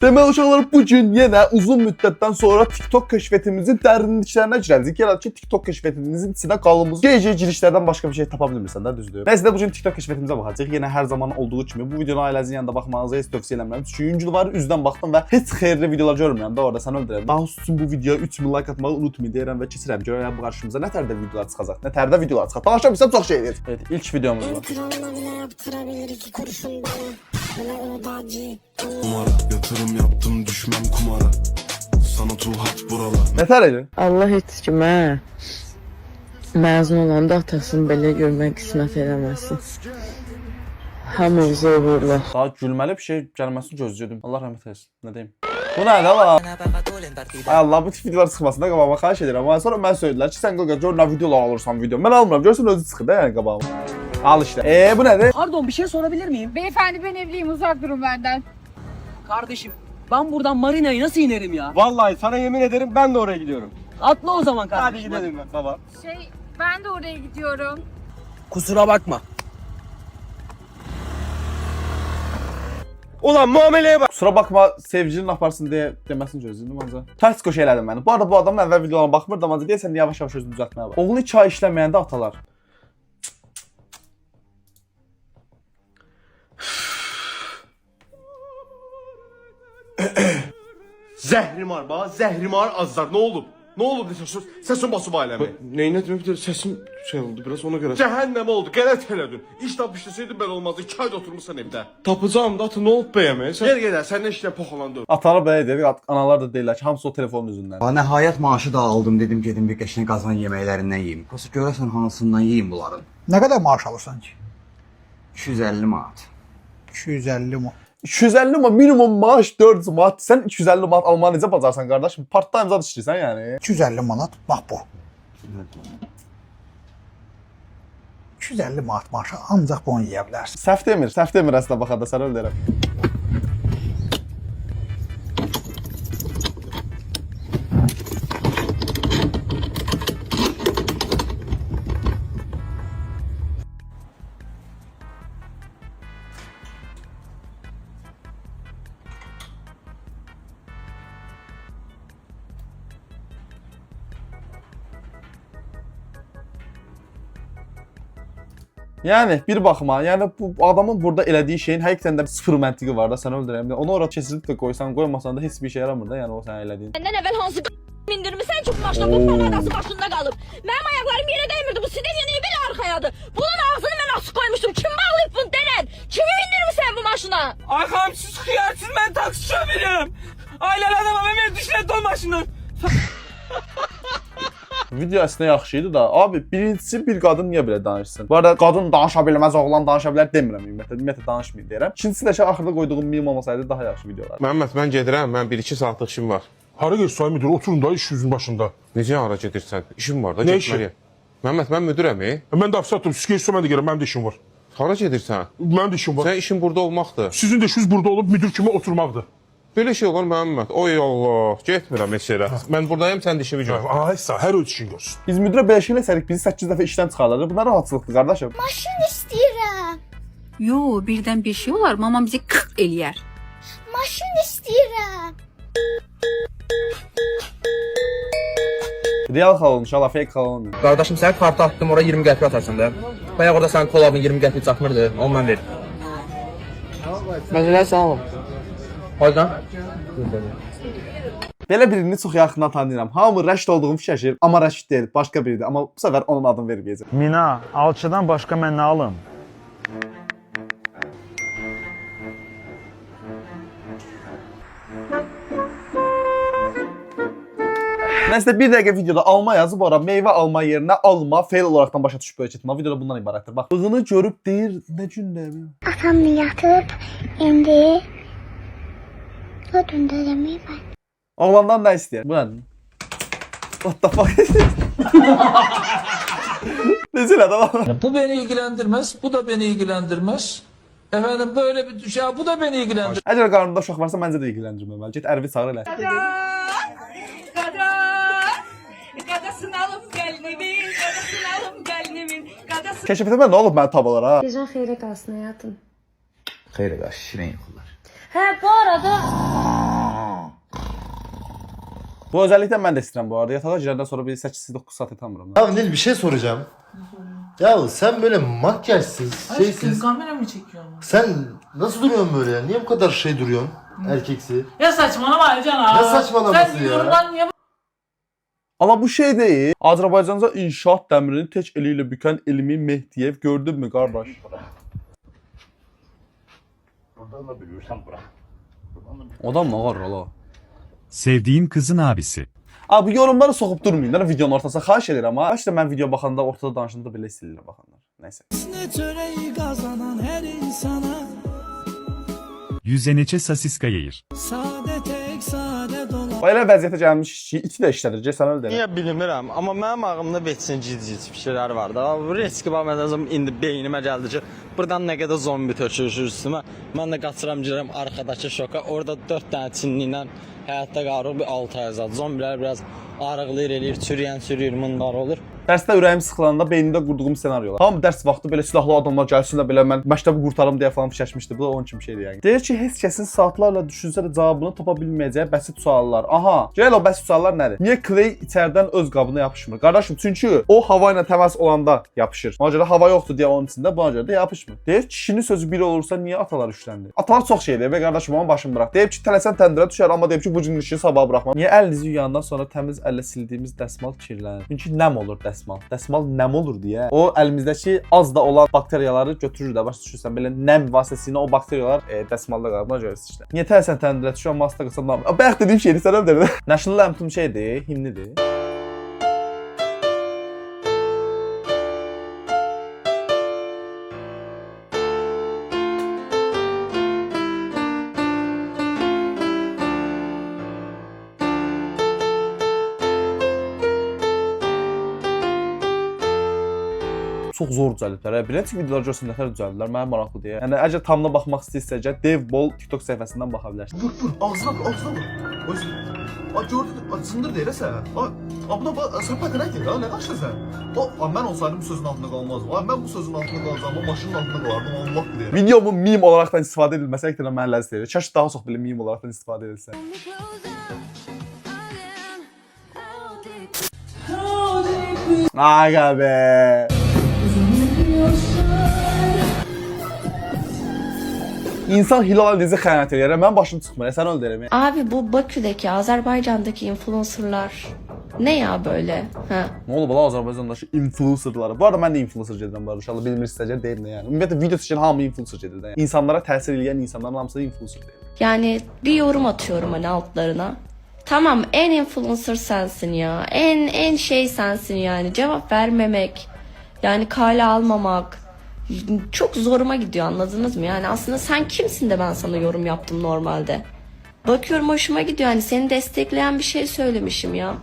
Deməli uşaqlar, bugün yenə uzun müddətdən sonra TikTok keşfetimizin dərinliklərinə girəcəyik. Yəni ki, TikTok keşfetimizin içində qalımız gec girişlərdən başqa bir şey tapa bilmirsən də, düzdür? Biz də bugün TikTok keşfetimizə baxacağıq. Yenə hər zaman olduğu kimi bu videonu ailənizin yanında baxmanızı heç tövsiyə eləmirəm. Çünki yüngülvarı üzdən baxdım və heç xeyirli videolar görmürəm də orada, səni öldürərəm. Daha üçün bu videoya 3000 like atmağı unutmayın deyirəm və keçirəm. Görək bu qarşımıza nə tərdə videolar çıxacaq, nə tərdə videolar çıxacaq. Danışa bilsəm çox şey edəcək. Evet, ilk videomuz bu. Kumara yatırım yaptım düşmem kumara. Sana tuhat buralar. Nətər edin? Allah heç kimə məzun olanda atasını belə görmək qismət eləməsin. Hamımıza uğurlar. Daha gülməli bir şey gəlməsini gözləyirdim. Allah rəhmət eylesin. Nə deyim? Bu nədir lan? Ay Allah, bu tip videolar çıxmasında qabağıma xahiş edirəm. Amma sonra mən söylədilər ki, sən qoqa gör nə videolar alırsan video. Mən almıram. Görsən özü çıxır da yəni qabağıma. Al işte. Bu nedir? Pardon, bir şey sorabilir miyim? Beyefendi ben evliyim, uzak durun benden. Kardeşim, ben buradan marinaya nasıl inerim ya? Vallahi sana yemin ederim ben de oraya gidiyorum. Atla o zaman Hadi kardeşim. gidelim baba. Ben de oraya gidiyorum. Kusura bakma. Ulan muameleye bak. Kusura bakma, sevgilin aparsın deyə deməsini gözləyirdim ancaq. Ters qoş elədim məni. Bu arada bu adam əvvəl videolarına baxmırdı, ancaq deyəsən yavaş-yavaş özünü düzəltməyə bax. Oğlu 2 ay işləməyəndə atalar. Zəhrimar bax, zəhrimar azlar. Nə olub? Nə olub desən? Səsin basıb ailəmi. Neynədim bir də səsim şey oldu biraz ona görə. Cəhənnəm oldu. Qələt elədin. İş tap işləsəydin belə olmazdı. 2 ayda oturmusan evdə. Tapacağım da atı nə olub bəyəmə? Sən Gel gedər. Səndən işlə poxalandı. Atalar belə deyir, analar da deyirlər ki, hamısı o telefonun üzündən. Nəhayət maaşı da aldım, dedim gedim bir qəşəng qazan yeməklərindən yeyim. Prosta görəsən hansından yeyim bunların. Nə qədər maaş alırsan ki? 250 manat. 250 mi? 250 manat minimum maaş 400 manat. Sən 250 manat almağı necə bacarsan qardaşım? Part-time zad işləyirsən yəni. 250 manat, bax bu. 250 manat maaşı ancaq bunu yeyə bilərsən. Səhv demir əslində baxanda, sənə öldürərəm. Yəni bir baxma, yəni bu adamın burada elədiyi şeyin həqiqətən də sıfır məntiqi var da, sənə öldürərəm. Onu ora keçirib də qoysan, qoymasan da heç bir şey yaramır da, yəni o sənin elədiyin. Səndən əvvəl hansı mindirmisən ki, bu maşına bu parası başında qalıb. Mənim ayaqlarım yerə dəymirdi, bu sidirya niyə belə arxayadır? Bunun ağzını mən açıq qoymuşdum, kim bağlayıb bunu denən? Kimi mindirmisən bu maşına? Ay xanım, siz xiyarsız, ben taksi şoförüyüm. Ailəli adamam, mən düşürət o maşından. Video əslində yaxşı idi da, abi birincisi bir qadın niyə belə danışsın? Bu arada qadın danışa bilməz, oğlan danışa bilər demirəm ümumiyyətlə danışmayın deyirəm. İkincisi də axırda qoyduğum meme olmasaydı daha yaxşı videolar. Məmməd mən gedirəm. Mən 1-2 saatlıq işim var. Hara gedirsən müdür? Oturun da iş yüzün başında. Necə hara gedirsən? İşim var da Nə getməliyəm. Məmməd mən müdürəm. Mən də afisatım. Siz gəlirsə mən də gəlirəm. Mənim də işim var. Hara gedirsən? Mənim də işim var. Sən işin burada olmaqdır. Sizin də işiniz burada olub müdür kimi oturmaqdır. Belə şey olar Məmməd. Oy Allah, getmirəm heç yerə. Mən buradayım, sən də işini gör. Ay sağ, hər öz işin görsün. Biz müdirə belə şey eləsərik, bizi 8 dəfə işdən çıxarlardı. Bunlar rahatçılıqdır qardaşım. Maşın istəyirəm. Yo, birdən bir şey olar, mamam bizi kık eləyər. Maşın istəyirəm. Real xal olmuş, hala fake xal olmuyor. Kardeşim sen kartı attım oraya 20 qəpik atarsan da. Bayaq orada sen kolabın 20 qəpik çatmırdı. Onu mən verim. Məsələ sağ ol. Hocam. Belə birini çox yaxından tanıyıram. Hamı Rəşid olduğum fikirləşir, amma Rəşid deyil, başqa biridir. Amma bu səfər onun adını verməyəcəm. Mina, alçıdan başqa mən nə alım? Nəsə bir dəqiqə videoda alma yazıb ora meyvə alma yerinə alma feil olaraqdan başa düşüb böyle getmə. Videoda bundan ibarətdir. Bax, bığını görüb deyir, nə gündəmi? Atamla yatıb, indi ödündə demək var. Oğlandan nə istəyir? Bu nədir? What the fuck? Necə elədi lan? Bu beni ilgilendirmez, bu da beni ilgilendirmez. Efendim böyle bir düşe, bu da beni ilgilendirmez. Əgər qarnında uşaq varsa məncə də ilgiləndirməməli. Get ərvi çağır elə. Qadasını alıb gəlinimin, qadasını alıb gəlinimin, qadasını... Keşifətəmə nə olub mənə tabalara? Gecən xeyrə qalsın həyatım. Xeyr qaş, şirin yuxular. Bu arada Bu özellikle ben de istedim bu arada. Yatağa girenden sonra bir 8-9 saat yatamıyorum. Ya Nil bir şey soracağım. Ya sen böyle makyajsız, şeysiz. Kamera mı çekiyorsun? Sen nasıl duruyorsun böyle ya? Niye bu kadar şey duruyorsun? Erkeksi. Ya saçmalama Ercan Ne saçmalaması ya? niye Ama bu şey değil. Azərbaycanca inşaat dəmirini tek eliyle büken Elmi Mehdiyev gördün mü kardeş? Adam ne var la? Sevdiğim kızın abisi. Abi yorumları sokup durmayın lan videonun ortasına, xahiş edirəm ha. İşte mən video baxanda ortada danışanda belə istəyirlər baxanlar. Neyse. Yüze neçe sasiska yayır. O elə vəziyyətə gəlmiş ki, iti də işlədir, sən öl Niyə bilmirəm, amma mənim ağlımda veçsin cic-cic fikirlər var da. Bu riski var, məsələn, indi beynimə gəldi ki, buradan nə qədər zombi tökülür üstümə. Mən də qaçıram, girəm arxadakı şoka. Orada 4 dənə çinli ilə həyatda qalırıq, bir 6 ay azad. Zombilər biraz arıqlayır, eləyir, çürüyür, mındar olur. Dərsdə ürəyim sıxılanda beynimdə qurduğum senaryolar. Hamı dərs vaxtı belə silahlı adamlar gəlsin də belə mən məktəbi qurtarım deyə falan fikirləşmişdi. Bu da onun kimi şeydir yəni. Deyir ki, heç kəsin saatlarla düşünsə də cavabını tapa bilməyəcəyi bəsit suallar. Aha, gəl o bəsit suallar nədir? Niyə Clay içərdən öz qabına yapışmır? Qardaşım, çünki o hava ilə təmas olanda yapışır. Ona görə hava yoxdur deyə onun içində, buna görə də yapışmır. Deyir, kişinin sözü biri olursa niyə atalar üçləndi? Atalar çox şey deyir, qardaşım, amma başını bırax. Deyir ki, tələsən təndirə düşər, amma deyir ki, bu cür işi sabah buraxmam. Niyə əlinizi yuyandan sonra təmiz əllə sildiyimiz dəsmal kirlənir? Çünki nəm olur dəsmal. Dəsmal nəm olur deyə o əlimizdəki az da olan bakteriyaları götürür də, başa düşürsən, belə nəm vasitəsilə o bakteriyalar dəsmalda qalır. Buna görə işte. Niyə tələsən təndirə düşür, amma hasta qılsan da. Bayaq dediyim şeydir, sən öldürdün. National Anthem şeydir, himnidir. Çox zor düzəliblər. Birinci videolar görsün nətər düzəliblər. Mənə maraqlı deyə. Yəni əgər tamına baxmaq istəyirsəniz, Devbol TikTok səhifəsindən baxa bilərsiniz. Vur, ağzına vur. Ay gördün, acındır deyirə sən. Ay, buna bax, sən pəkərək deyir ha, nə qaçdın sən? Mən olsaydım bu sözün altında qalmazdım. Ay, mən bu sözün altında qalacağım, o maşının altında qalardım, Allah bilir. Videomun meme olaraqdan istifadə edilməsə ekranə mənə ləzzət verir. Kaş daha çox belə meme olaraqdan istifadə edilsə. Aga be. İnsan Hilal Əlizə xəyanət edir. Mən başım çıxmır. Sən öl deyirəm. Abi bu Bakü'deki, Azerbaycan'daki influencerlar ne ya böyle? Ha? Ne oldu bala Azərbaycandakı influencerlara? Bu arada mən də influencer gedirəm bu arada. İnşallah bilmirsiniz deyil yəni. Ümumiyyətlə video çəkən hamı influencer gedir də. Yəni. İnsanlara təsir edən insanların hamısı influencer deyil. Yani bir yorum atıyorum hani altlarına. Tamam, en influencer sensin ya. En şey sensin yani. Cevap vermemek, yani kale almamak çok zoruma gidiyor, anladınız mı? Yani aslında sen kimsin de ben sana yorum yaptım normalde. Bakıyorum hoşuma gidiyor, hani seni destekleyen bir şey söylemişim ya.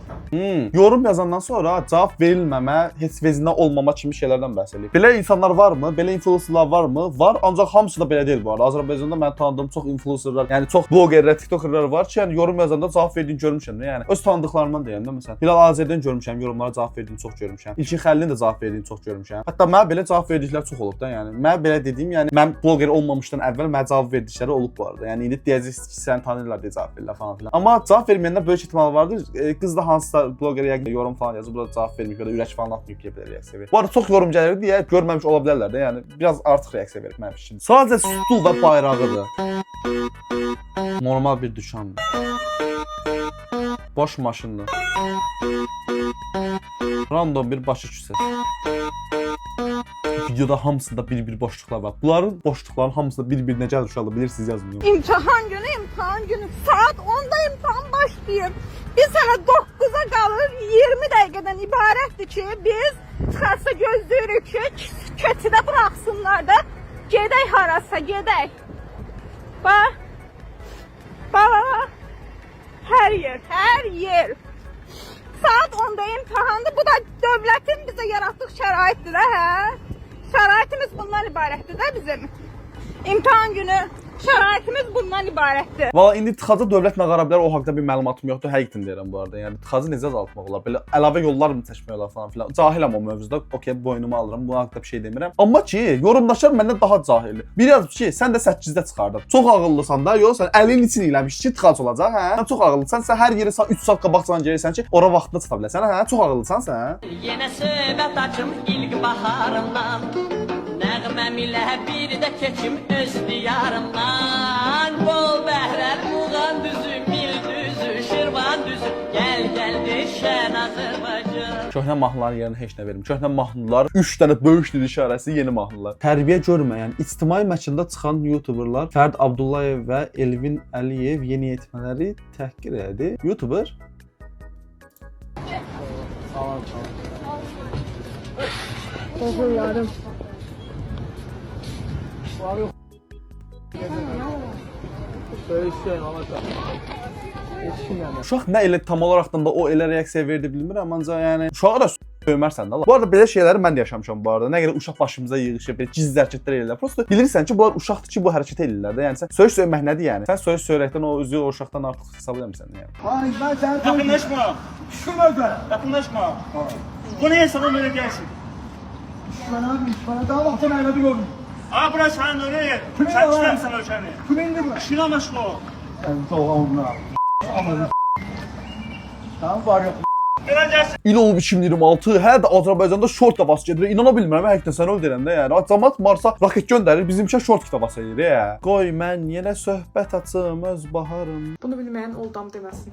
Yorum yazandan sonra cavab verilməmə, heç vezinə olmama kimi şeylərdən bəhs edir. Belə insanlar varmı? Belə influencerlar varmı? Var, ancaq hamısı da belə deyil bu arada. Azərbaycanda mən tanıdığım çox influencerlar, yəni çox blogerlər, tiktokerlər var ki, yəni yorum yazanda cavab verdiyini görmüşəm də, yəni. Öz tanıdıqlarımdan deyəndə məsələn, Hilal Azərdən görmüşəm, yorumlara cavab verdiyini çox görmüşəm. İlkin Xəlilin də cavab verdiyini çox görmüşəm. Hətta mənə belə cavab verdikləri çox olub da, yəni. Mən belə dediyim, yəni mən bloger olmamışdan əvvəl mənə cavab verdikləri olub bu arada. Yəni indi deyəcəksiniz ki, sən tanıyırlar deyə cavab verirlər falan filan. Amma cavab verməyənlər böyük ehtimal vardır. Qız da hansısa blogerə yorum falan yazıb, burada cavab verməyib ya da ürək falan atmayıb deyə bilər reaksiya verir. Bu arada çox yorum gəlir deyə görməmiş ola bilərlər də, yəni biraz artıq reaksiya verib mənim üçün. Sadəcə stul və bayrağıdır. Normal bir dükandır. Boş maşındır. Random bir başı küçəsi. Videoda hamısında bir boşluqlar var. Bunların boşluqların hamısında bir-birinə gəlir uşaqlar, bilirsiniz yazın. İmtahan günü saat 10'da imtahan başlayır. Biz sana 9'a qalır, 20 dəqiqədən ibarətdir ki, biz çıxarsa gözləyirik ki, kötüdə bıraxsınlar da, gedək harasa, gedək. Bax, hər yer. Saat 10'da imtahandır, bu da dövlətin bizə yaratdığı şəraitdir, hə? Şəraitimiz bundan ibarətdir də bizim. İmtahan günü Şəraitimiz bundan ibarətdir. Valla indi tıxacı dövlət nə qara bilər o haqda bir məlumatım yoxdur. Həqiqətən deyirəm bu arada. Yəni tıxacı necə azaltmaq olar? Belə əlavə yollar mı seçmək olar falan filan. Cahiləm o mövzuda. Okey, boynuma alıram. Bu haqda bir şey demirəm. Amma ki, yorumdaşlar məndən daha cahildir. Bir yazıb ki, sən də 8-də çıxardın. Çox ağıllısan da, yox sən əlin için eləmiş ki, tıxac olacaq, hə? Sən çox ağıllısan. Sən hər yeri 3 saat qabaqcadan gəlirsən ki, ora vaxtında çata biləsən, hə? Çox ağıllısan sən. Yenə söhbət açım ilk baharımdan. Nəğməm ilə bir də keçim öz diyarımdan. Bol bəhrər, muğan düzü, mil düzü, şirvan düzü. Gəl düşən Azərbaycan. Köhnə mahnıların yerinə heç nə vermir. Köhnə mahnılar 3 dənə böyük dil işarəsi yeni mahnılar. Tərbiyə görməyən, ictimai məkanda çıxan YouTuberlar Fərd Abdullayev və Elvin Əliyev yeniyetmələri təhqir edir. YouTuber uşaq nə elə tam olaraqdan da o elə reaksiya verdi bilmirəm, ancaq yəni uşağı da döymərsən də. Bu arada belə şeyləri mən də yaşamışam bu arada. Nə qədər uşaq başımıza yığışır, belə gizli hərəkətlər edirlər. Prosta bilirsən ki, bunlar uşaqdır ki, bu hərəkət edirlər də. Yəni sən söymək nədir yəni? Sən söyrəkdən o özü o uşaqdan artıq hesab edəmirsən yəni. Ay ben sen Yaxınlaşma. şurada. Yaxınlaşma. Bu ne hesabı böyle gelsin? Ben abi bana daha vaktin ayladı gördüm. Aa burası sen oraya. Kimin Sen var? çıkarsan ölçeni. Kimindir bu? Şuna başla o. Tamam var yok. Görəcəksən. İl olub 2026, hələ də Azərbaycanda short davası gedir. İnana bilmirəm, həqiqətən sən öl deyirəm də yəni. Cəmaət Marsa raket göndərir, bizimkə short davası edir ya. Qoy mən yenə söhbət açım öz baharım. Bunu bilməyən oldam deməsin.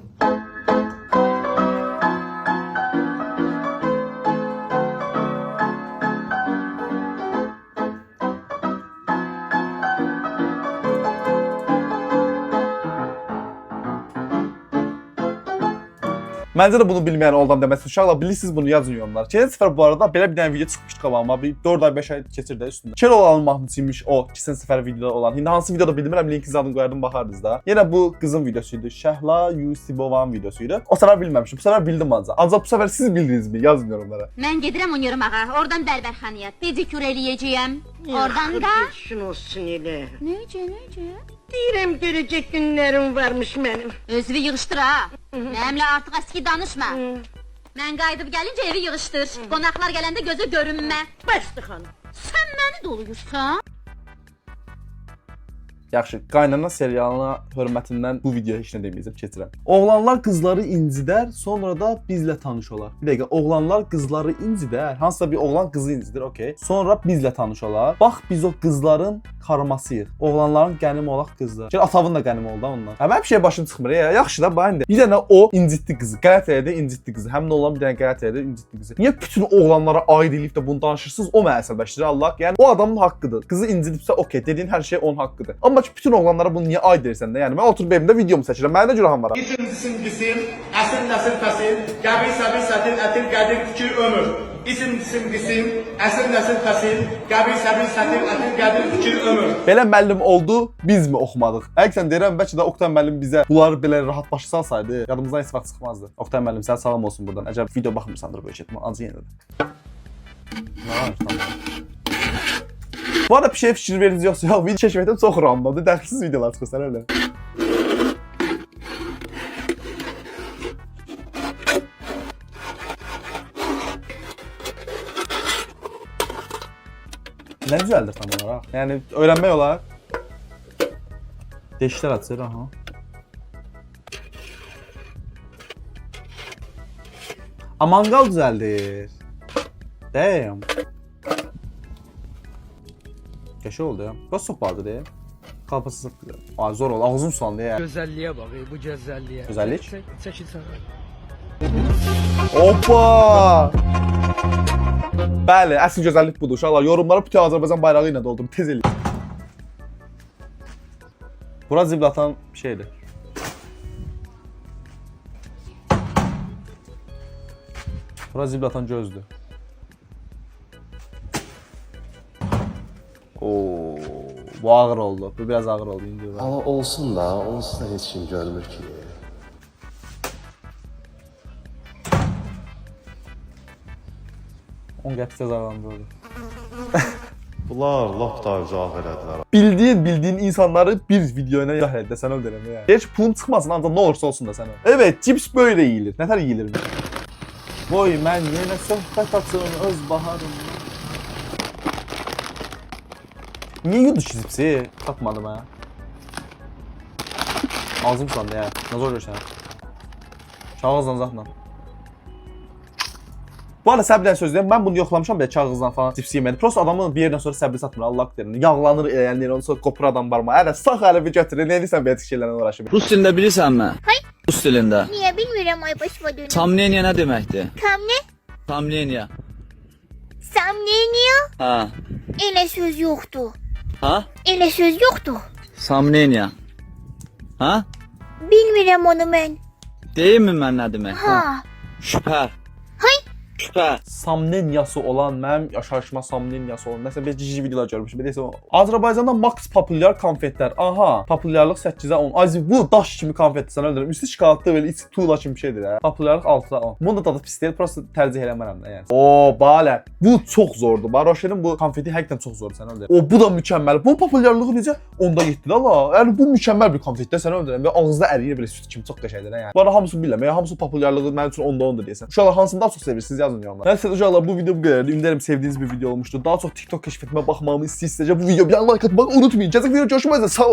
Məncə də bunu bilməyən oldam deməsin. Uşaqlar bilirsiniz bunu yazın yorumlara. Keçən səfər bu arada belə bir dənə video çıxmışdı qabağıma. Bir 4 ay 5 ay keçir də üstündə. Keloğlanın mahnısıymış o keçən səfər videoda olan. İndi hansı videoda bilmirəm, linkin zadını qoyardım baxardınız da. Yenə bu qızın videosuydu. Şəhla Yusibovanın videosuydu. O səfər bilməmişdim. Bu səfər bildim ancaq. Ancaq bu səfər siz bildinizmi? Yazın yorumlara. Mən gedirəm Unyurum ağa. Oradan bərbərxanaya. Pedikür eləyəcəyəm. Oradan da Şun olsun elə. Necə? Deyirəm görəcək günlərim varmış mənim. Özünü yığışdır ha. Mənimlə artıq əski danışma. Mən qayıdıb gəlincə evi yığışdır. Qonaqlar gələndə gözə görünmə. Bəsdir xanım. Sən məni doluyursan? Yaxşı, Qaynana serialına hörmətindən bu videoya heç nə deməyəcəm, keçirəm. Oğlanlar qızları incidər, sonra da bizlə tanış olar. Bir dəqiqə, oğlanlar qızları incidər, hansısa bir oğlan qızı incidir, okey. Sonra bizlə tanış olar. Bax, biz o qızların karmasıyıq. Oğlanların qənim olaq qızlar. Gəl atavın da qənim oldu da ondan. Həmin bir şey başına çıxmır ya. Yaxşı da bax indi. Bir dənə o incitdi qızı. Qələt elədi, incitdi qızı. Həmin olan bir dənə qələt elədi, incitdi qızı. Niyə bütün oğlanlara aid eləyib də bunu danışırsınız? O mənə əsəbləşdirir Allah. Yəni o adamın haqqıdır. Qızı incidibsə okey, dediyin hər şey onun haqqıdır. Amma ki bütün oğlanlara bunu niyə aid edirsən də? Yəni mən oturub evimdə videomu çəkirəm. Mənə də günahım var. İsim cisim, əsil nəsil fəsil, qəbil səbil sətil, ətil qədir fikir ömür. İsim cisim, əsil nəsil fəsil, qəbil səbil sətil, ətil qədir fikir ömür. Belə müəllim oldu, biz mi oxumadıq? Həqiqətən deyirəm, bəlkə də Oktay müəllim bizə bunları belə rahat başa salsaydı, yadımızdan heç vaxt çıxmazdı. Oktay müəllim, sənə salam olsun buradan. Əcəb video baxmırsandır bu eşitmə, ancaq yenə də. Nə var? Bu arada bir şey fikir veriniz yoxsa yox, video çəkməkdən çox randomdur, dəxilsiz videolar çıxırsan öyle. Nə düzəldir tam olaraq? Yəni öyrənmək olar. Deşiklər açır, aha. Mangal düzəldir. Damn. Qəşə oldu ya. Bəs sopadır ya. Qalpası sıxdı. Ay zor oldu. Ağzım sulandı ya. Gözəlliyə bax, bu gözəlliyə. Gözəllik? Çəkilsən. Hoppa! Bəli, əsl gözəllik budur. Uşaqlar, yorumlara bütün Azərbaycan bayrağı ilə doldurun. Tez eləyin. Bura ziblə atan şeydir. Bura ziblə atan gözdür. Oo, bu ağır oldu. Bu biraz ağır oldu indi. Ama olsun da, onsuz da heç kim görmür ki. On qəpik cəzalandırıldı. Bunlar laf da izah elədilər. Bildiğin insanları bir videoyla izah et de sen öldüreme yani. Gerçi pulun çıkmasın ancak ne olursa olsun da sen öl. Evet, cips böyle yiyilir. Ne kadar yiyilir mi? Boy mən yenə söhbət açım öz baharım. Niye yudun şu cipsi? Takmadım ha. Ağzım sandı ya. Ne zor görsən? Çağızdan zaten. Bu arada səbirlə söz deyim, mən bunu yoxlamışam belə kağızdan falan cipsi yemədi. Prosta adamın bir yerdən sonra səbri satmır, Allah deyir. Yağlanır eləyənlər, ondan sonra qopur adam barma. Hələ sağ əli bir götürür, nə edirsən belə şeylərlə uğraşır. Rus dilində bilirsənmi? Hayır. Rus dilində. Niye bilmiyorum ay başıma dönüyor. Samneniya nə deməkdir? Kamne? Samneniya. Samneniya? Ha. Elə söz yoktu. Ha? Elə söz yoktu. Samneniya. Ha? Bilmiyorum onu ben. Deyimmi mən nə demək? Ha. Şüpər. Hay. Şüpər. Samneniyası olan, mənim yaşayışıma samneniyası olan, nəsə bir cici videolar görmüşüm. Bir də Azərbaycanda max populyar konfetlər. Aha, populyarlıq 8-ə 10. Ay bu daş kimi konfetdir, sən öldürürəm. Üstü şokoladlı belə içi tuğla kimi bir şeydir ha. Populyarlıq 6-a 10. Bunun da dadı pis deyil, prosta tərcih eləmərəm də yəni. Oo, balə. Bu çox zordur. Baroşerin bu konfeti həqiqətən çox zordur, sən öldürürəm. O bu da mükəmməl. Bu populyarlığı necə? Onda 7-də la. Yəni bu mükəmməl bir konfetdir, sən öldürürəm və ağızda əriyir belə süt kimi çox qəşəngdir yəni. Bu arada hamısı bilmirəm. Yəni hamısı populyarlığı mənim üçün 10-da 10-dur deyəsən. Uşaqlar hansını daha çox sevirsiniz yazın yorumlara. Nəysə uşaqlar bu video bu qədərdir. Ümidlərim sevdiyiniz bir video olmuşdur. Daha çox TikTok keşfetmə baxmağımı istəyirsiniz. Bu videoya bir like atmayı unutmayın. Gələcək video görüşmək üzrə. Sağ olun.